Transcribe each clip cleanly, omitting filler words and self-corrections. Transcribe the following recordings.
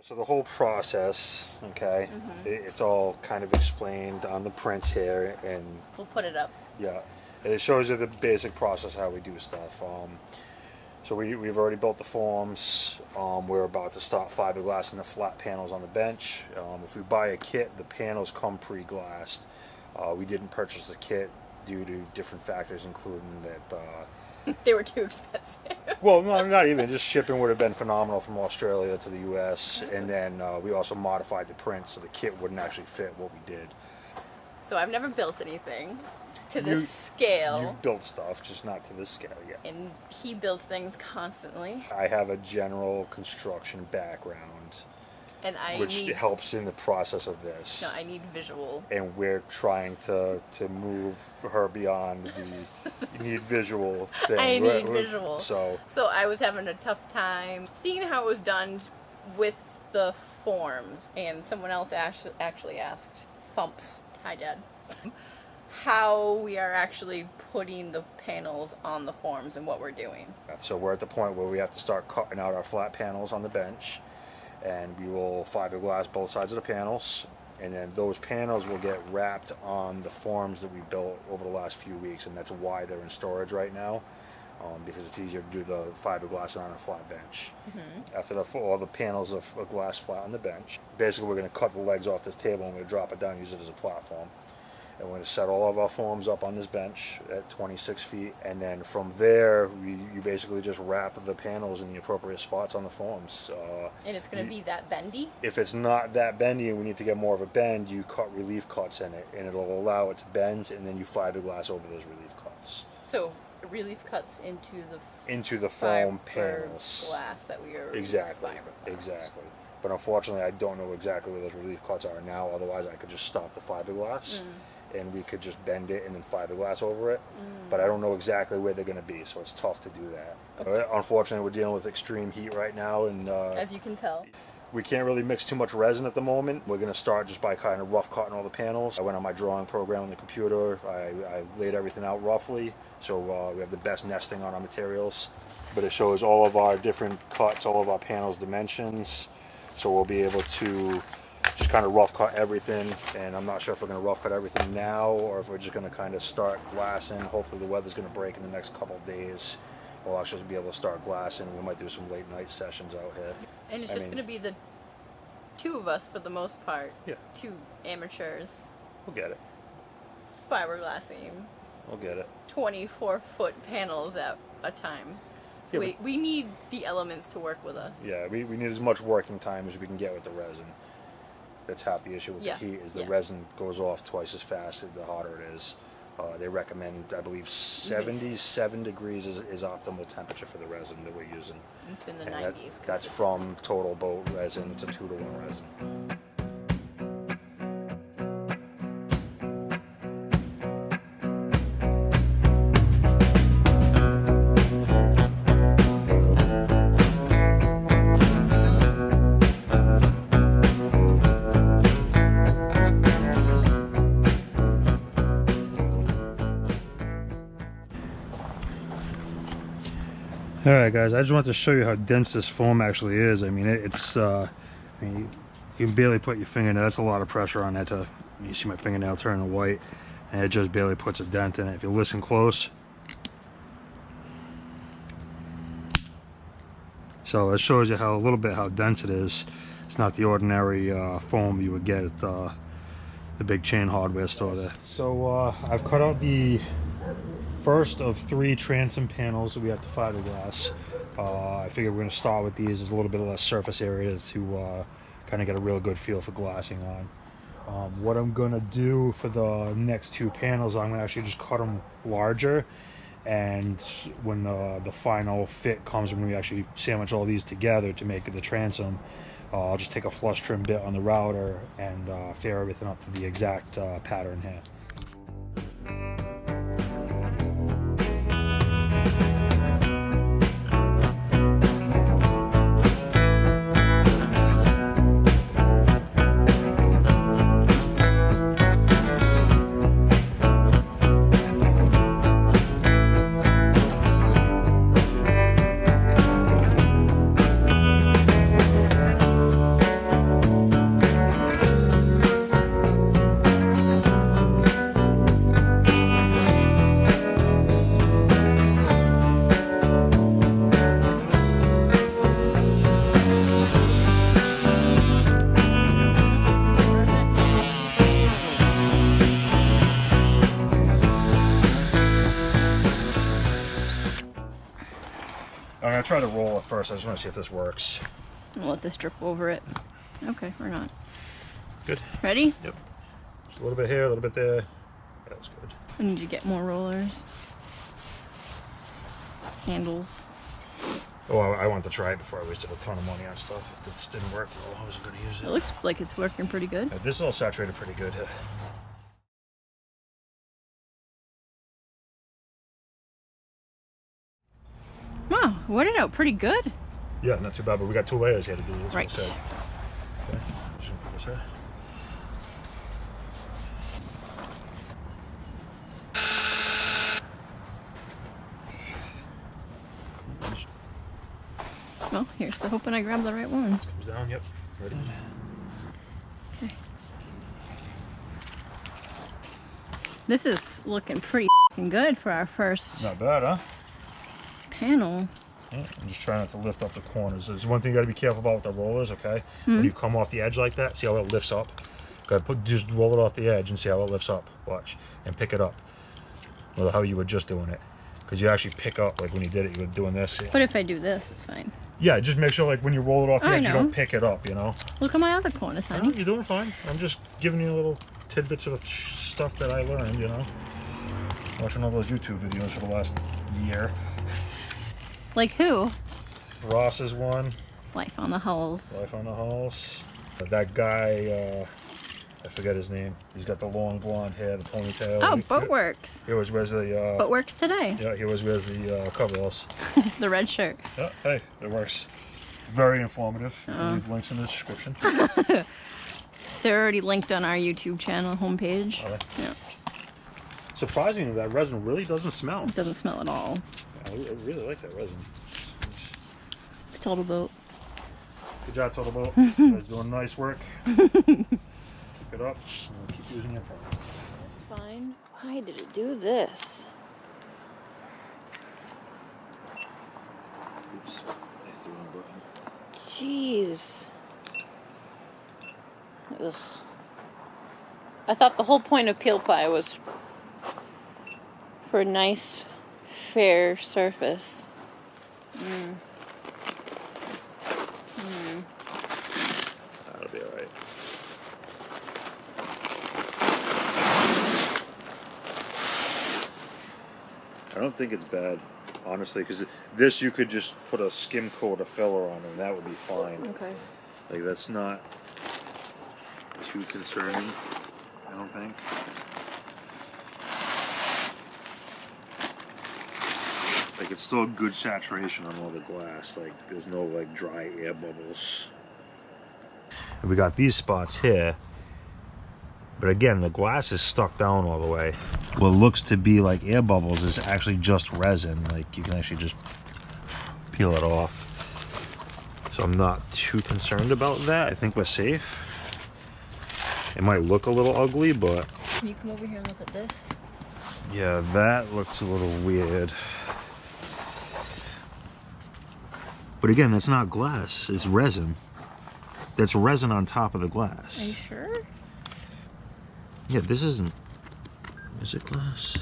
So the whole process, okay, it's all kind of explained on the prints here, and we'll put it up. Yeah, it shows you the basic process how we do stuff. So we've already built the forms. We're about to start fiberglassing the flat panels on the bench. If we buy a kit, the panels come pre-glassed. We didn't purchase the kit due to different factors, including that they were too expensive. well, no, not even. Just shipping would have been phenomenal from Australia to the U.S. And then we also modified the print so the kit wouldn't actually fit what we did. So I've never built anything to this scale. You've built stuff, just not to this scale yet. And he builds things constantly. I have a general construction background, and which helps in the process of this. No, I need visual. And we're trying to move her beyond the you need visual thing. I need visual. So I was having a tough time seeing how it was done with the forms, and someone else actually asked Thumps, hi Dad, how we are actually putting the panels on the forms and what we're doing. So we're at the point where we have to start cutting out our flat panels on the bench, and we will fiberglass both sides of the panels, and then those panels will get wrapped on the forms that we built over the last few weeks, and that's why they're in storage right now, because it's easier to do the fiberglass on a flat bench. After all the panels of glass flat on the bench, basically we're going to cut the legs off this table and we're going to drop it down and use it as a platform. And we're going to set all of our forms up on this bench at 26 feet, and then from there you basically just wrap the panels in the appropriate spots on the forms. And it's going to be that bendy? If it's not that bendy and we need to get more of a bend, you cut relief cuts in it, and it'll allow it to bend, and then you fiberglass over those relief cuts. So relief cuts into the foam panels. Glass that we are Exactly. fiberglass. Exactly. But unfortunately, I don't know exactly where those relief cuts are now. Otherwise, I could just stop the fiberglass. And we could just bend it and then fiberglass over it. But I don't know exactly where they're going to be, so it's tough to do that. Okay. Unfortunately, we're dealing with extreme heat right now, and as you can tell, we can't really mix too much resin at the moment. We're going to start just by kind of rough cutting all the panels. I went on my drawing program on the computer. I laid everything out roughly, so we have the best nesting on our materials. But it shows all of our different cuts, all of our panels' dimensions, so we'll be able to just kind of rough cut everything. And I'm not sure if we're going to rough cut everything now or if we're just going to kind of start glassing. Hopefully the weather's going to break in the next couple of days. We'll actually be able to start glassing. We might do some late night sessions out here. And it's just going to be the two of us for the most part. Yeah. Two amateurs. We'll get it. Fiberglassing. We'll get it. 24-foot panels at a time. So Yeah, we need the elements to work with us. Yeah, we need as much working time as we can get with the resin. That's half the issue with the heat, is the resin goes off twice as fast the hotter it is. They recommend, I believe, 77 degrees is optimal temperature for the resin that we're using. It's been the 90s. That's from Total Boat resin. It's a 2-to-1 resin. Alright guys, I just wanted to show you how dense this foam actually is. I mean, it's, I mean, you can barely put your fingernail. That's a lot of pressure on that to, you see my fingernail turning white, and it just barely puts a dent in it. If you listen close. So it shows you how a little bit how dense it is. It's not the ordinary foam you would get at the big chain hardware store there. So I've cut out the first of 3 transom panels that we have to fiberglass. I figured we're going to start with these. There's a little bit less surface area to kind of get a real good feel for glassing on. What I'm going to do for the next 2 panels, I'm going to actually just cut them larger, and when the final fit comes, when we actually sandwich all these together to make the transom, I'll just take a flush trim bit on the router and fair everything up to the exact pattern here. gonna try to roll it first. I just want to see if this works. I'll let this drip over it. Okay, we're not. Good. Ready? Yep. Just a little bit here, a little bit there. Yeah, that's good. I need to get more rollers. Handles. Oh, I wanted to try it before I wasted a ton of money on stuff. If this didn't work, well, I wasn't going to use it. It looks like it's working pretty good. Yeah, this is all saturated pretty good. Wow, worked it out pretty good. Yeah, not too bad, but we got 2 layers here to do this. Right. Okay, just gonna put this here. Well, here's to hoping I grab the right one. Comes down, yep. Ready. Okay. This is looking pretty good for our first Not bad, huh? panel. Yeah, I'm just trying not to lift up the corners. There's one thing you got to be careful about with the rollers, okay? When you come off the edge like that, see how it lifts up? Just roll it off the edge and see how it lifts up. Watch. And pick it up. Well, how you were just doing it. Because you actually pick up, like when you did it, you were doing this. But if I do this, it's fine. Yeah, just make sure like when you roll it off the edge, you don't pick it up, you know? Look at my other corners, honey. You're doing fine. I'm just giving you little tidbits of stuff that I learned, you know? Watching all those YouTube videos for the last year. Like who? Ross's one. Life on the Hulls. Life on the Hulls. That guy, I forget his name. He's got the long blonde hair, the ponytail. Oh, Boatworks. He always wears the... Boatworks today. Yeah, he always wears the coveralls. The red shirt. Yeah, hey, it works. Very informative. I'll leave links in the description. They're already linked on our YouTube channel homepage. Okay. Yeah. Surprisingly, that resin really doesn't smell. It doesn't smell at all. I really like that resin. It's Total Boat. Good job, Total Boat. You guys doing nice work. Keep it up. And keep using your product. That's fine. Why did it do this? Oops. I hit the wrong button. Jeez. Ugh. I thought the whole point of peel pie was for a nice, fair surface. That'll be alright. I don't think it's bad, honestly, because this you could just put a skim coat of filler on and that would be fine. Okay. Like, that's not too concerning, I don't think. Like, it's still a good saturation on all the glass. Like, there's no, like, dry air bubbles. And we got these spots here. But again, the glass is stuck down all the way. What looks to be like air bubbles is actually just resin. Like, you can actually just peel it off. So I'm not too concerned about that. I think we're safe. It might look a little ugly, but... Can you come over here and look at this? Yeah, that looks a little weird. But again, that's not glass, it's resin. That's resin on top of the glass. Are you sure? Yeah, this isn't... Is it glass?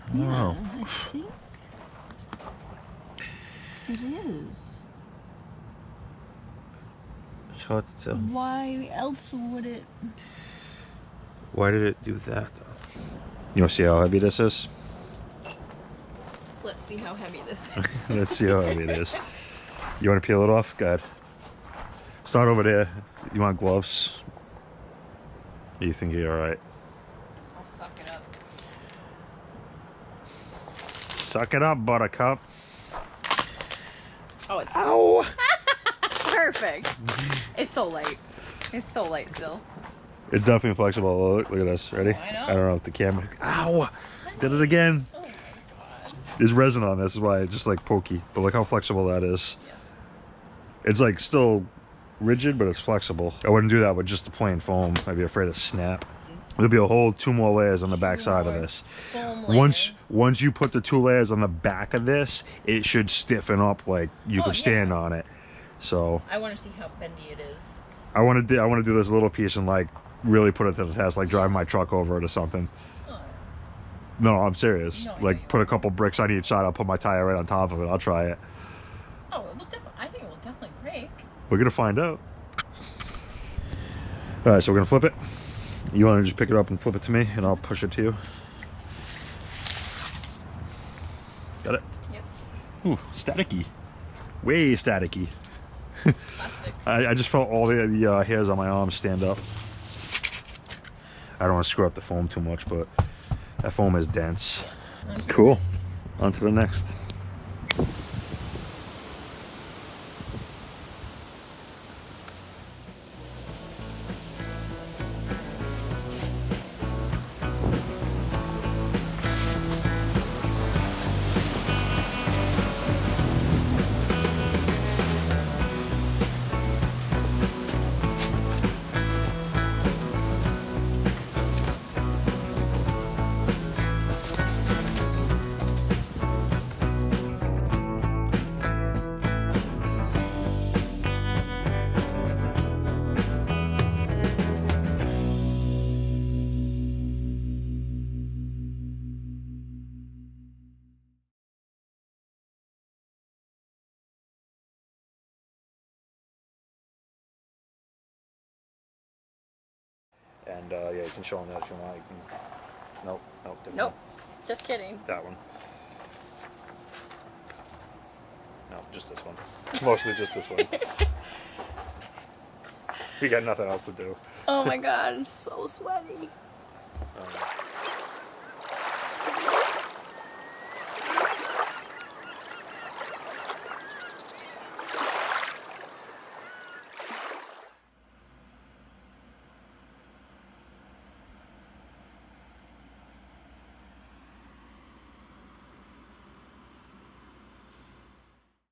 I don't know. I think it is. It's hard to tell. Why else would it? Why did it do that, though? You want to see how heavy this is? Let's see how heavy this is. Let's see how heavy it is. You want to peel it off? Go ahead. Start over there. You want gloves? You think you're alright? I'll suck it up. Suck it up, buttercup. Oh, it's Ow! perfect. It's so light. It's so light still. It's definitely flexible. Look at this. Ready? I know. I don't know if the camera... Ow! Did it again. Oh my god. There's resin on this, is why it's just like pokey. But look how flexible that is. Yeah. It's like still rigid, but it's flexible. I wouldn't do that with just the plain foam. I'd be afraid to snap. There'll be a whole 2 more layers on the back side of this. Once you put the 2 layers on the back of this, it should stiffen up like you could stand on it. So I want to see how bendy it is. I want to do this little piece and like really put it to the test, like drive my truck over it or something. Oh. No, I'm serious. No, I know Like, you put a couple bricks on each side. I'll put my tire right on top of it. I'll try it. Oh, it will definitely. I think it will definitely break. We're gonna find out. All right, so we're gonna flip it. You want to just pick it up and flip it to me, and I'll push it to you. Got it? Yep. Ooh, staticky. Way staticky. Plastic. I just felt all the hairs on my arms stand up. I don't want to screw up the foam too much, but that foam is dense. Cool. On to the next. And yeah, you can show them that if you want. You can... Nope, nope, different Nope. one. Just kidding. That one. No, just this one. Mostly just this one. We got nothing else to do. Oh my god, I'm so sweaty.